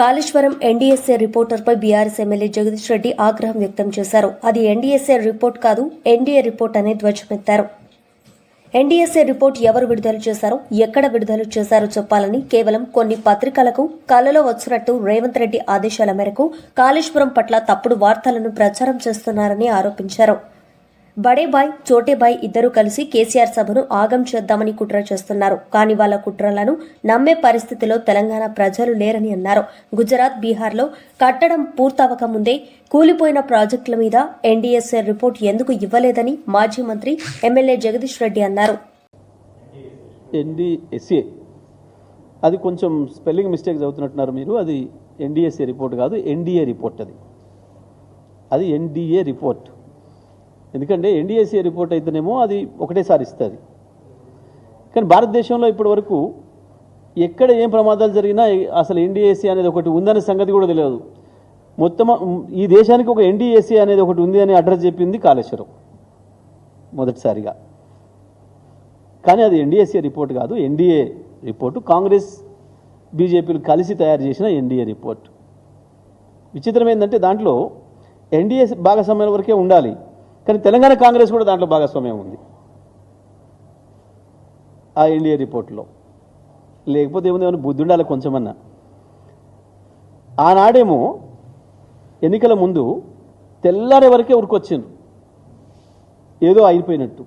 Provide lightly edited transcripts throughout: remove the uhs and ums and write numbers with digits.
Kaleshwaram NDSA రిపోర్టర్పై BRS MLA Jagadish Reddy ఆగ్రహం వ్యక్తం చేశారు. అది ఎన్డీఎస్ఏ రిపోర్ట్ కాదు, ఎన్డీఏ రిపోర్ట్ అనే ధ్వజమెత్తారు. ఎన్డీఎస్ఏ రిపోర్ట్ ఎవరు విడుదల చేశారో, ఎక్కడ విడుదల చేశారో చెప్పాలని కేవలం కొన్ని పత్రికలకు కలలో వచ్చినట్టు రేవంత్ రెడ్డి ఆదేశాల మేరకు కాళేశ్వరం పట్ల తప్పుడు వార్తలను ప్రచారం చేస్తున్నారని ఆరోపించారు. బడేబాయ్, చోటేబాయ్ ఇద్దరూ కలిసి కేసీఆర్ సభను ఆగం చేద్దామని కుట్ర చేస్తున్నారు. కానీ వాళ్ళ కుట్రలను నమ్మే పరిస్థితిలో తెలంగాణ ప్రజలు లేరని అన్నారు. గుజరాత్, బీహార్లో కట్టడం పూర్తవక ముందే కూలిపోయిన ప్రాజెక్టుల మీద ఎన్డీఎస్ఏ రిపోర్ట్ ఎందుకు ఇవ్వలేదని మాజీ మంత్రి ఎమ్మెల్యే జగదీష్ రెడ్డి అన్నారు. ఎన్డీఎస్ఏ అది కొంచెం స్పెల్లింగ్ మిస్టేక్ చదువుతున్నట్టున్నారు మీరు. అది ఎన్డీఎస్ఏ రిపోర్ట్ కాదు, ఎన్డీఏ రిపోర్ట్. అది ఎన్డీఏ రిపోర్ట్. ఎందుకంటే ఎన్డీఎస్ఏ రిపోర్ట్ అయితేనేమో అది ఒకటేసారి ఇస్తుంది. కానీ భారతదేశంలో ఇప్పటి వరకు ఎక్కడ ఏం ప్రమాదాలు జరిగినా అసలు ఎన్డీఎస్ఏ అనేది ఒకటి ఉందనే సంగతి కూడా తెలియదు. మొత్తం ఈ దేశానికి ఒక ఎన్డీఎస్ఏ అనేది ఒకటి ఉంది అని అడ్రస్ చెప్పింది కాళేశ్వరం మొదటిసారిగా. కానీ అది ఎన్డీఎస్ఏ రిపోర్ట్ కాదు, ఎన్డీఏ రిపోర్టు. కాంగ్రెస్ బీజేపీలు కలిసి తయారు చేసిన ఎన్డీఏ రిపోర్ట్. విచిత్రం ఏంటంటే దాంట్లో ఎన్డీఏ భాగస్వామ్యం వరకే ఉండాలి, కానీ తెలంగాణ కాంగ్రెస్ కూడా దాంట్లో భాగస్వామ్యం ఉంది ఆ ఎన్డీఏ రిపోర్ట్లో. లేకపోతే ఏమైనా బుద్ధి ఉండాలి కొంచెమన్నా. ఆనాడేమో ఎన్నికల ముందు తెల్లారే వరకే ఉరికొచ్చిండ్రు, ఏదో అయిపోయినట్టు.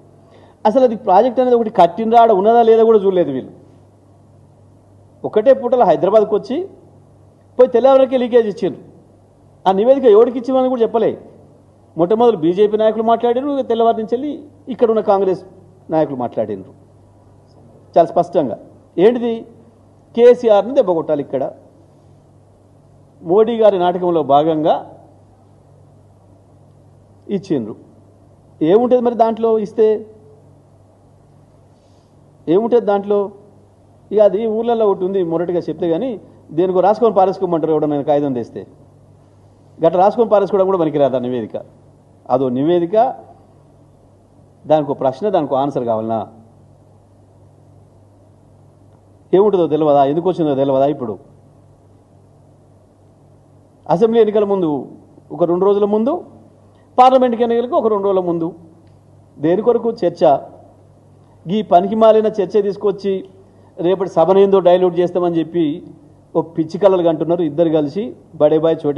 అసలు అది ప్రాజెక్ట్ అనేది ఒకటి కట్టినరా, ఆడ ఉన్నదా లేదా కూడా చూడలేదు వీళ్ళు. ఒకటే పూటలో హైదరాబాద్కి వచ్చి పోయి తెల్లవారికే లీకేజ్ ఇచ్చిండ్రు. ఆ నివేదిక ఎవరికి ఇచ్చిందని కూడా చెప్పలే. మొట్టమొదటి బీజేపీ నాయకులు మాట్లాడారు, తెల్లవారి నుంచి వెళ్ళి ఇక్కడ ఉన్న కాంగ్రెస్ నాయకులు మాట్లాడినారు చాలా స్పష్టంగా. ఏంటిది? కేసీఆర్ని దెబ్బకొట్టాలి. ఇక్కడ మోడీ గారి నాటకంలో భాగంగా ఇచ్చిండ్రు. ఏముంటుంది మరి దాంట్లో? ఇస్తే ఏముంటుంది దాంట్లో? ఇక అది ఊళ్ళల్లో ఒకటి ఉంది మొరటిగా చెప్తే, కానీ దేనికో రాసుకొని పారేసుకోమంటారు ఎవడన్నా కాగితం తెస్తే. గట్ట రాసుకొని పారేసుకోవడం కూడా పనికిరాదు ఆ నివేదిక. అదో నివేదిక, దానికి ప్రశ్న, దానికి ఆన్సర్ కావాలన్నా? ఏముంటుందో తెలియదా? ఎందుకు వచ్చిందో తెలియదా? ఇప్పుడు అసెంబ్లీ ఎన్నికల ముందు ఒక 2 రోజుల ముందు, పార్లమెంట్కి ఎన్నికలకు ఒక 2 రోజుల ముందు దేని కొరకు చర్చ? ఈ పనికి మాలిన చర్చ తీసుకొచ్చి రేపటి సభనేందో డైల్యూట్ చేస్తామని చెప్పి ఓ పిచ్చి కలలు అంటున్నారు ఇద్దరు కలిసి, బడేబాయ్ చోటే